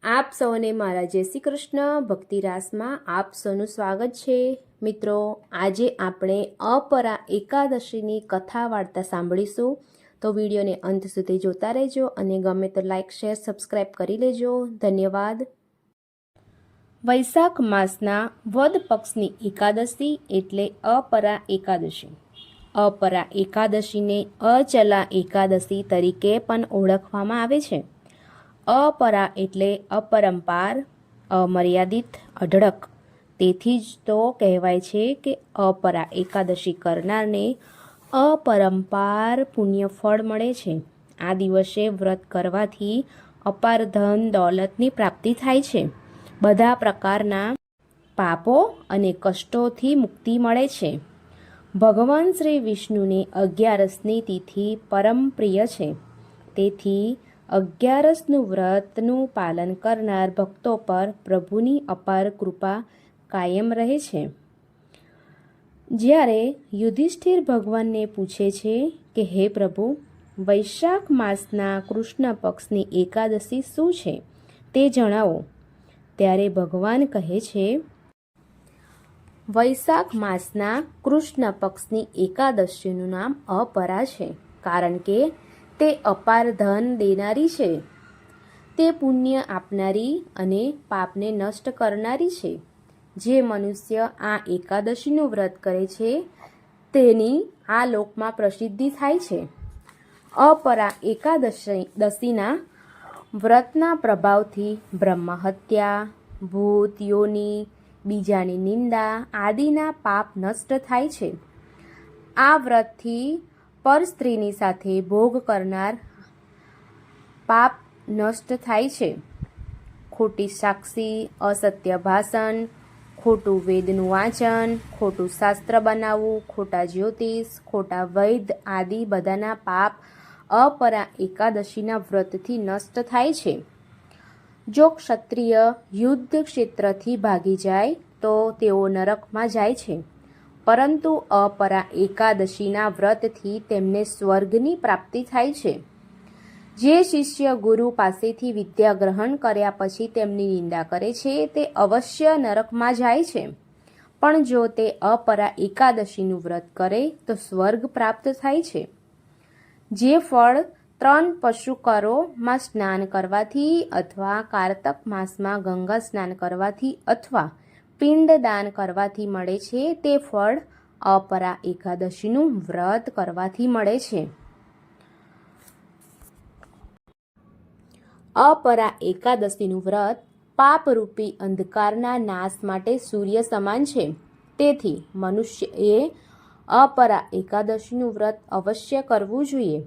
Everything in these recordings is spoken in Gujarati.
આપ સૌને મારા જય શ્રી કૃષ્ણ ભક્તિ રાસમાં આપ સૌનું સ્વાગત છે. મિત્રો, આજે આપણે અપરા એકાદશીની કથા વાર્તા સાંભળીશું. તો વિડીયોને અંત સુધી જોતા રહેજો અને ગમે તો લાઈક, શેર, સબસ્ક્રાઈબ કરી લેજો. ધન્યવાદ. વૈશાખ માસના વદ પક્ષની એકાદશી એટલે અપરા એકાદશી. અપરા એકાદશીને અચલા એકાદશી તરીકે પણ ઓળખવામાં આવે છે. અપરા એટલે અપરંપાર, અમર્યાદિત, અઢળક. તેથી જ તો કહેવાય છે કે અપરા એકાદશી કરનારને અપરંપાર પુણ્ય ફળ મળે છે. આ દિવસે વ્રત કરવાથી અપાર ધન દોલતની પ્રાપ્તિ થાય છે. બધા પ્રકારના પાપો અને કષ્ટોથી મુક્તિ મળે છે. ભગવાન શ્રી વિષ્ણુને 11ની તિથિ પરમ પ્રિય છે. તેથી 11નું વ્રતનું પાલન કરનાર ભક્તો પર પ્રભુની અપાર કૃપા કાયમ રહે છે. જ્યારે યુધિષ્ઠિર ભગવાનને પૂછે છે કે હે પ્રભુ, વૈશાખ માસના કૃષ્ણ પક્ષની એકાદશી શું છે તે જણાવો, ત્યારે ભગવાન કહે છે, વૈશાખ માસના કૃષ્ણ પક્ષની એકાદશીનું નામ અપરા છે, કારણ કે તે અપાર ધન દેનારી છે. તે પુણ્ય આપનારી અને પાપને નષ્ટ કરનારી છે. જે મનુષ્ય આ એકાદશીનું વ્રત કરે છે તેની આ લોકમાં પ્રસિદ્ધિ થાય છે. અપરા એકાદશીના વ્રતના પ્રભાવથી બ્રહ્મહત્યા, ભૂત યોની, બીજાની નિંદા આદિના પાપ નષ્ટ થાય છે. આ વ્રતથી પર સ્ત્રીની સાથે ભોગ કરનાર પાપ નષ્ટ થાય છે. ખોટી સાક્ષી, અસત્ય ભાષણ, ખોટું વેદનું વાંચન, ખોટું શાસ્ત્ર બનાવવું, ખોટા જ્યોતિષ, ખોટા વૈદ આદિ બધાના પાપ અપરા એકાદશીના વ્રતથી નષ્ટ થાય છે. જો ક્ષત્રિય યુદ્ધ ક્ષેત્રથી ભાગી જાય તો તેઓ નરકમાં જાય છે, પરંતુ અપરા એકાદશીના વ્રતથી તેમને સ્વર્ગની પ્રાપ્તિ થાય છે. જે શિષ્ય ગુરુ પાસેથી વિદ્યા ગ્રહણ કર્યા પછી તેમની નિંદા કરે છે તે અવશ્ય નરકમાં જાય છે, પણ જો તે અપરા એકાદશીનું વ્રત કરે તો સ્વર્ગ પ્રાપ્ત થાય છે. જે ફળ 3 પશુકરોમાં સ્નાન કરવાથી અથવા કારતક માસમાં ગંગા સ્નાન કરવાથી અથવા પિંડ દાન કરવાથી મળે છે તે ફળ અપરા એકાદશીનું વ્રત કરવાથી મળે છે. અપરા એકાદશીનું વ્રત પાપરૂપી અંધકારના નાશ માટે સૂર્ય સમાન છે. તેથી મનુષ્યએ અપરા એકાદશીનું વ્રત અવશ્ય કરવું જોઈએ.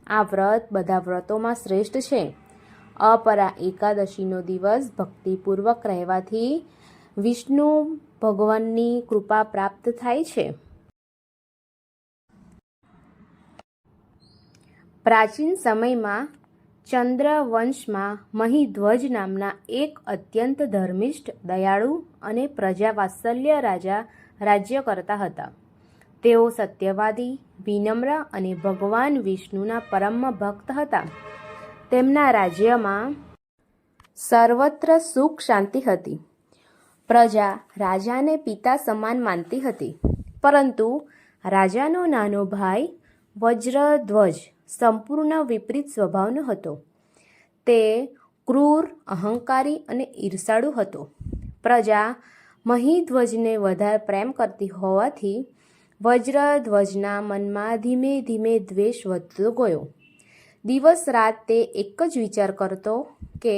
આ વ્રત બધા વ્રતોમાં શ્રેષ્ઠ છે. અપરા એકાદશીનો દિવસ ભક્તિપૂર્વક રહેવાથી વિષ્ણુ ભગવાનની કૃપા પ્રાપ્ત થાય છે. પ્રાચીન સમયમાં ચંદ્રવંશમાં મહિધ્વજ નામના એક અત્યંત ધર્મિષ્ઠ, દયાળુ અને પ્રજાવાત્સલ્ય રાજા રાજ્ય કરતા હતા. તેઓ સત્યવાદી, વિનમ્ર અને ભગવાન વિષ્ણુના પરમ ભક્ત હતા. તેમના રાજ્યમાં સર્વત્ર સુખ શાંતિ હતી. પ્રજા રાજાને પિતા સમાન માનતી હતી, પરંતુ રાજાનો નાનો ભાઈ વજ્રધ્વજ સંપૂર્ણ વિપરીત સ્વભાવનો હતો. તે ક્રૂર, અહંકારી અને ઈર્ષાળુ હતો. પ્રજા મહિધ્વજને વધારે પ્રેમ કરતી હોવાથી વજ્રધ્વજના મનમાં ધીમે ધીમે દ્વેષ વધતો ગયો. દિવસ રાત તે એક જ વિચાર કરતો કે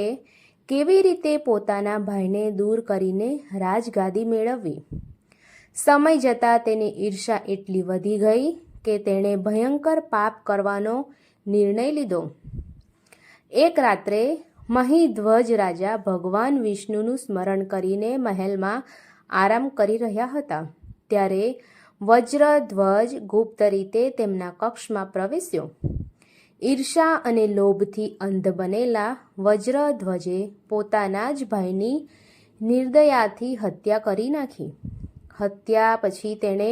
કેવી રીતે પોતાના ભાઈને દૂર કરીને રાજગાદી મેળવવી. સમય જતાં તેની ઈર્ષા એટલી વધી ગઈ કે તેણે ભયંકર પાપ કરવાનો નિર્ણય લીધો. એક રાત્રે મહિધ્વજ રાજા ભગવાન વિષ્ણુનું સ્મરણ કરીને મહેલમાં આરામ કરી રહ્યા હતા. ત્યારે વજ્રધ્વજ ગુપ્ત રીતે તેમના કક્ષમાં પ્રવેશ્યો. ઈર્ષા અને લોભથી અંધ બનેલા વજ્રધ્વજે પોતાના જ ભાઈની નિર્દયાથી હત્યા કરી નાખી. હત્યા પછી તેણે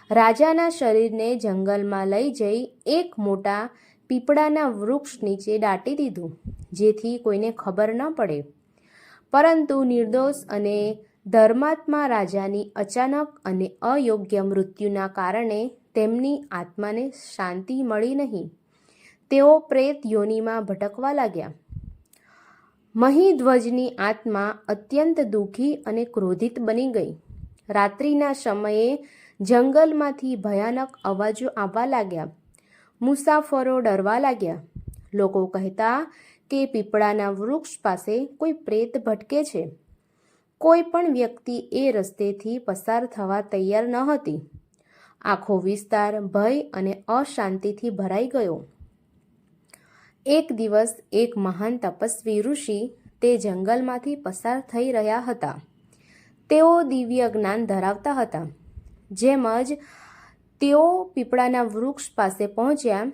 રાજાના શરીરને જંગલમાં લઈ જઈ એક મોટા પીપળાના વૃક્ષ નીચે દાટી દીધું, જેથી કોઈને ખબર ન પડે. પરંતુ નિર્દોષ અને ધર્માત્મા રાજાની અચાનક અને અયોગ્ય મૃત્યુના કારણે તેમની આત્માને શાંતિ મળી નહીં. તેઓ પ્રેત યોનિમાં ભટકવા લાગ્યા. મહિધ્વજની આત્મા અત્યંત દુઃખી અને ક્રોધિત બની ગઈ. રાત્રિના સમયે જંગલમાંથી ભયાનક અવાજો આવવા લાગ્યા. મુસાફરો ડરવા લાગ્યા. લોકો કહેતા કે પીપળાના વૃક્ષ પાસે કોઈ પ્રેત ભટકે છે. કોઈ પણ વ્યક્તિ એ રસ્તેથી પસાર થવા તૈયાર ન હતી. આખો વિસ્તાર ભય અને અશાંતિથી ભરાઈ ગયો. એક દિવસ એક મહાન તપસ્વી ઋષિ તે જંગલમાંથી પસાર થઈ રહ્યા હતા. તેઓ દિવ્ય જ્ઞાન ધરાવતા હતા. જેમ જ તેઓ પીપળાના વૃક્ષ પાસે પહોંચ્યા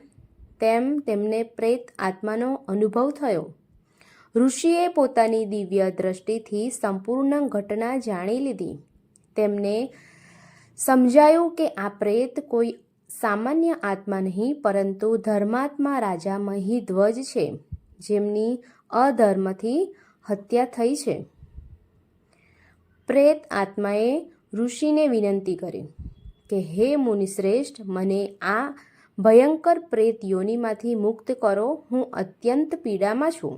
તેમ તેમને પ્રેત આત્માનો અનુભવ થયો. ઋષિએ પોતાની દિવ્ય દ્રષ્ટિથી સંપૂર્ણ ઘટના જાણી લીધી. તેમને સમજાયું કે આ પ્રેત કોઈ સામાન્ય આત્મા નહીં પરંતુ ધર્માત્મા રાજા મહિધ્વજ છે, જેમની અધર્મથી હત્યા થઈ છે. પ્રેત આત્માએ ઋષિને વિનંતી કરી કે હે મુનિશ્રેષ્ઠ, મને આ ભયંકર પ્રેત યોનિમાંથી મુક્ત કરો. હું અત્યંત પીડામાં છું.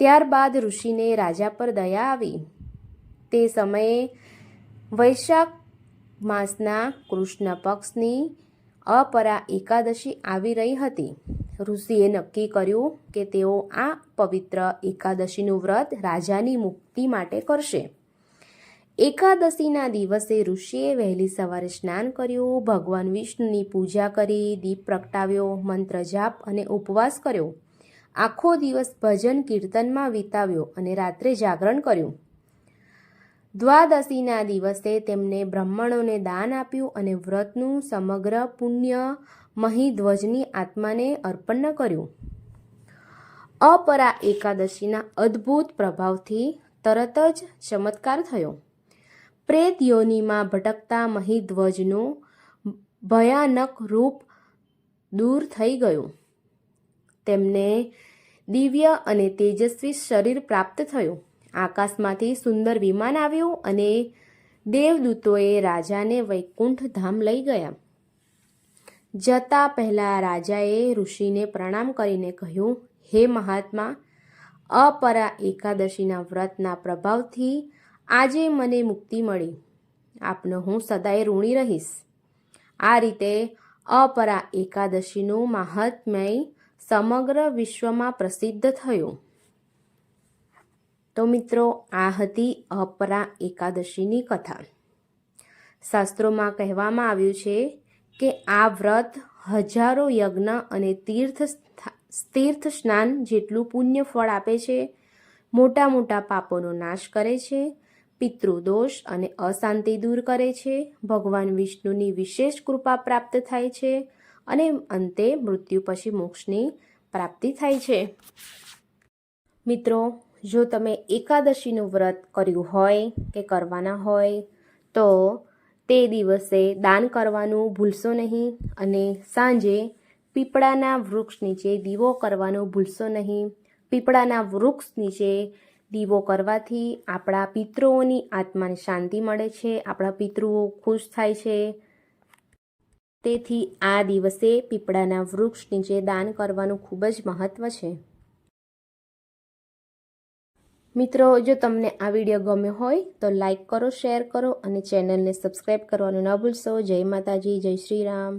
ત્યારબાદ ઋષિને રાજા પર દયા આવી. તે સમયે વૈશાખ માસના કૃષ્ણ પક્ષની અપરા એકાદશી આવી રહી હતી. ઋષિએ નક્કી કર્યું કે તેઓ આ પવિત્ર એકાદશીનું વ્રત રાજાની મુક્તિ માટે કરશે. એકાદશીના દિવસે ઋષિએ વહેલી સવારે સ્નાન કર્યું, ભગવાન વિષ્ણુની પૂજા કરી, દીપ પ્રગટાવ્યો, મંત્ર જાપ અને ઉપવાસ કર્યો. આખો દિવસ ભજન કીર્તનમાં વિતાવ્યો અને રાત્રે જાગરણ કર્યું. દ્વાદશીના દિવસે તેમને બ્રાહ્મણોને દાન આપ્યું અને વ્રતનું સમગ્ર પુણ્ય મહિધ્વજની આત્માને અર્પણ કર્યું. અપરા એકાદશીના અદ્ભુત પ્રભાવથી તરત જ ચમત્કાર થયો. પ્રેત યોનિમાં ભટકતા મહિધ્વજનું ભયાનક રૂપ દૂર થઈ ગયું. તેમને દિવ્ય અને તેજસ્વી શરીર પ્રાપ્ત થયું. આકાશમાંથી સુંદર વિમાન આવ્યું અને દેવદૂતોએ રાજાને વૈકુંઠ ધામ લઈ ગયા. જતા પહેલા રાજાએ ઋષિને પ્રણામ કરીને કહ્યું, હે મહાત્મા, અપરા એકાદશીના વ્રતના પ્રભાવથી આજે મને મુક્તિ મળી. આપનો હું સદાય ઋણી રહીશ. આ રીતે અપરા એકાદશીનું મહાત્મ્ય સમગ્ર વિશ્વમાં પ્રસિદ્ધ થયું. તો મિત્રો, આ હતી અપરા એકાદશીની કથા. શાસ્ત્રોમાં કહેવામાં આવ્યું છે કે આ વ્રત હજારો યજ્ઞ અને તીર્થ સ્નાન જેટલું પુણ્ય ફળ આપે છે. મોટા મોટા પાપોનો નાશ કરે છે, પિતૃદોષ અને અશાંતિ દૂર કરે છે, ભગવાન વિષ્ણુની વિશેષ કૃપા પ્રાપ્ત થાય છે અને અંતે મૃત્યુ પછી મોક્ષની પ્રાપ્તિ થાય છે. મિત્રો, જો તમે એકાદશીનું વ્રત કર્યું હોય કે કરવાના હોય તો તે દિવસે દાન કરવાનું ભૂલશો નહીં અને સાંજે પીપળાના વૃક્ષ નીચે દીવો કરવાનું ભૂલશો નહીં. પીપળાના વૃક્ષ નીચે દીવો કરવાથી આપણા પિતૃઓની આત્માને શાંતિ મળે છે, આપણા પિતૃઓ ખુશ થાય છે. તેથી આ દિવસે પીપળાના વૃક્ષ નીચે દાન કરવાનું ખૂબ જ મહત્વ છે. મિત્રો, જો તમને આ વિડીયો ગમ્યો હોય તો લાઈક કરો, શેર કરો અને ચેનલને સબસ્ક્રાઈબ કરવાનું ન ભૂલશો. જય માતાજી, જય શ્રી રામ.